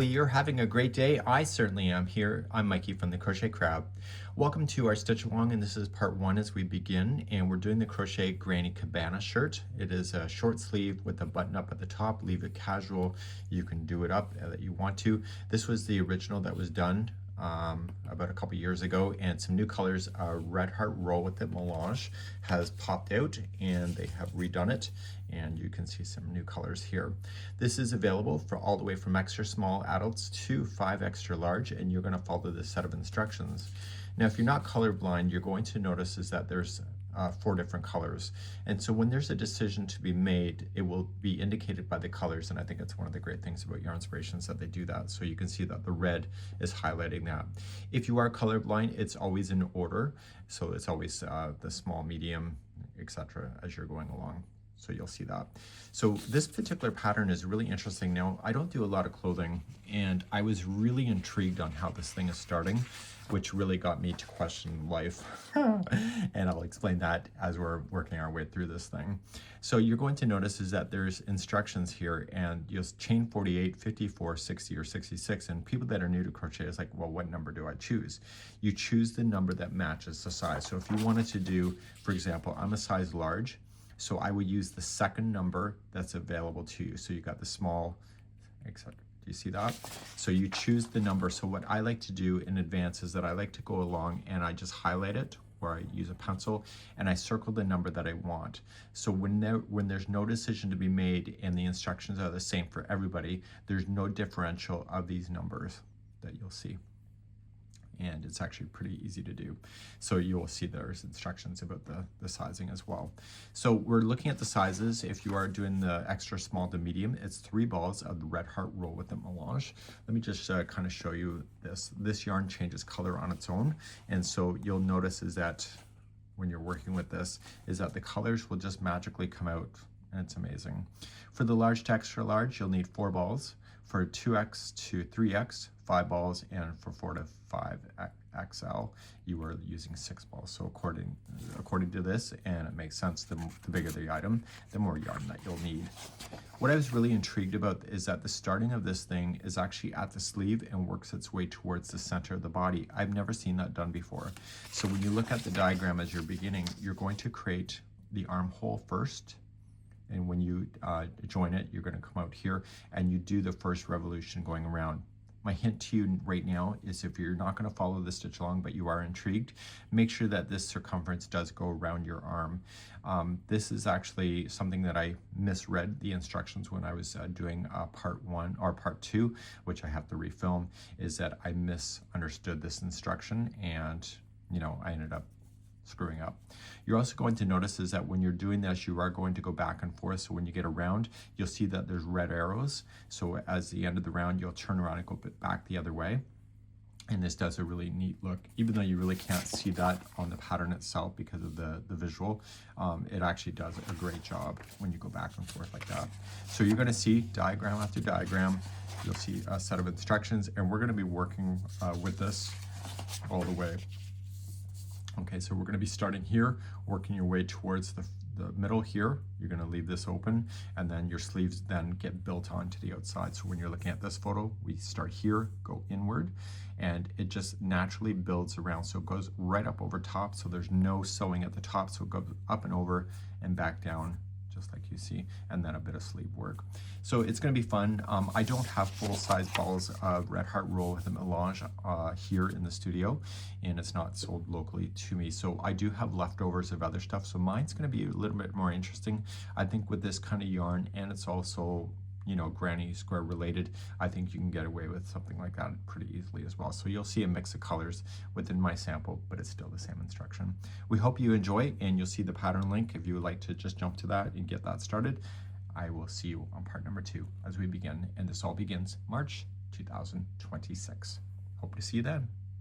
you're having a great day. I certainly am here. I'm Mikey from the Crochet Crab. Welcome to our stitch along, and this is part one as we begin, and we're doing the Crochet Granny Cabana shirt. It is a short sleeve with a button up at the top. Leave it casual. You can do it up that you want to. This was the original that was done about a couple years ago, and some new colors. Red Heart Roll with it Melange has popped out, and they have redone it, and you can see some new colors here. This is available for all the way from extra small adults to 5 extra large, and you're going to follow this set of instructions. Now, if you're not colorblind, you're going to notice is that there's 4 different colors, and so when there's a decision to be made, it will be indicated by the colors, and I think it's one of the great things about Yarnspirations that they do that. So you can see that the red is highlighting that. If you are colorblind, it's always in order, so it's always the small, medium, etc. as you're going along. So you'll see that. So this particular pattern is really interesting. Now, I don't do a lot of clothing, and I was really intrigued on how this thing is starting, which really got me to question life. And I'll explain that as we're working our way through this thing. So you're going to notice is that there's instructions here, and you'll chain 48, 54, 60, or 66. And people that are new to crochet is like, well, what number do I choose? You choose the number that matches the size. So if you wanted to do, for example, I'm a size large, so I would use the second number that's available to you. So you got the small, etc. Do you see that? So you choose the number. So what I like to do in advance is that I like to go along and I just highlight it, or I use a pencil, and I circle the number that I want. So when there's no decision to be made and the instructions are the same for everybody, there's no differential of these numbers that you'll see. And it's actually pretty easy to do. So you'll see there's instructions about the sizing as well. So we're looking at the sizes. If you are doing the extra small to medium, it's 3 balls of the Red Heart Roll with the Melange. Let me just kind of show you this. This yarn changes color on its own. And so you'll notice is that when you're working with this, is that the colors will just magically come out, and it's amazing. For the large to extra large, you'll need 4 balls. For 2X to 3X, 5 balls, and for 4 to 5XL, you are using 6 balls. So according to this, and it makes sense, the bigger the item, the more yarn that you'll need. What I was really intrigued about is that the starting of this thing is actually at the sleeve and works its way towards the center of the body. I've never seen that done before. So when you look at the diagram as you're beginning, you're going to create the armhole first. And when you join it, you're going to come out here and you do the first revolution going around. My hint to you right now is if you're not going to follow the stitch along, but you are intrigued, make sure that this circumference does go around your arm. This is actually something that I misread the instructions when I was doing part 1 or part 2, which I have to refilm, is that I misunderstood this instruction, and I ended up screwing up. You're also going to notice is that when you're doing this, you are going to go back and forth. So when you get around, you'll see that there's red arrows. So as the end of the round, you'll turn around and go back the other way. And this does a really neat look, even though you really can't see that on the pattern itself because of the visual. It actually does a great job when you go back and forth like that. So you're going to see diagram after diagram. You'll see a set of instructions, and we're going to be working with this all the way. Okay, so we're going to be starting here, working your way towards the middle here. You're going to leave this open, and then your sleeves then get built onto the outside. So when you're looking at this photo, we start here, go inward, and it just naturally builds around. So it goes right up over top, so there's no sewing at the top, so it goes up and over and back down, just like you see, and then a bit of sleeve work. So it's going to be fun. I don't have full-size balls of Red Heart Roll with a Melange here in the studio, and it's not sold locally to me. So I do have leftovers of other stuff. So mine's going to be a little bit more interesting, I think, with this kind of yarn, and it's also granny square related. I think you can get away with something like that pretty easily as well. So you'll see a mix of colors within my sample, but it's still the same instruction. We hope you enjoy, and you'll see the pattern link if you would like to just jump to that and get that started. I will see you on part number 2 as we begin, and this all begins March 2026. Hope to see you then.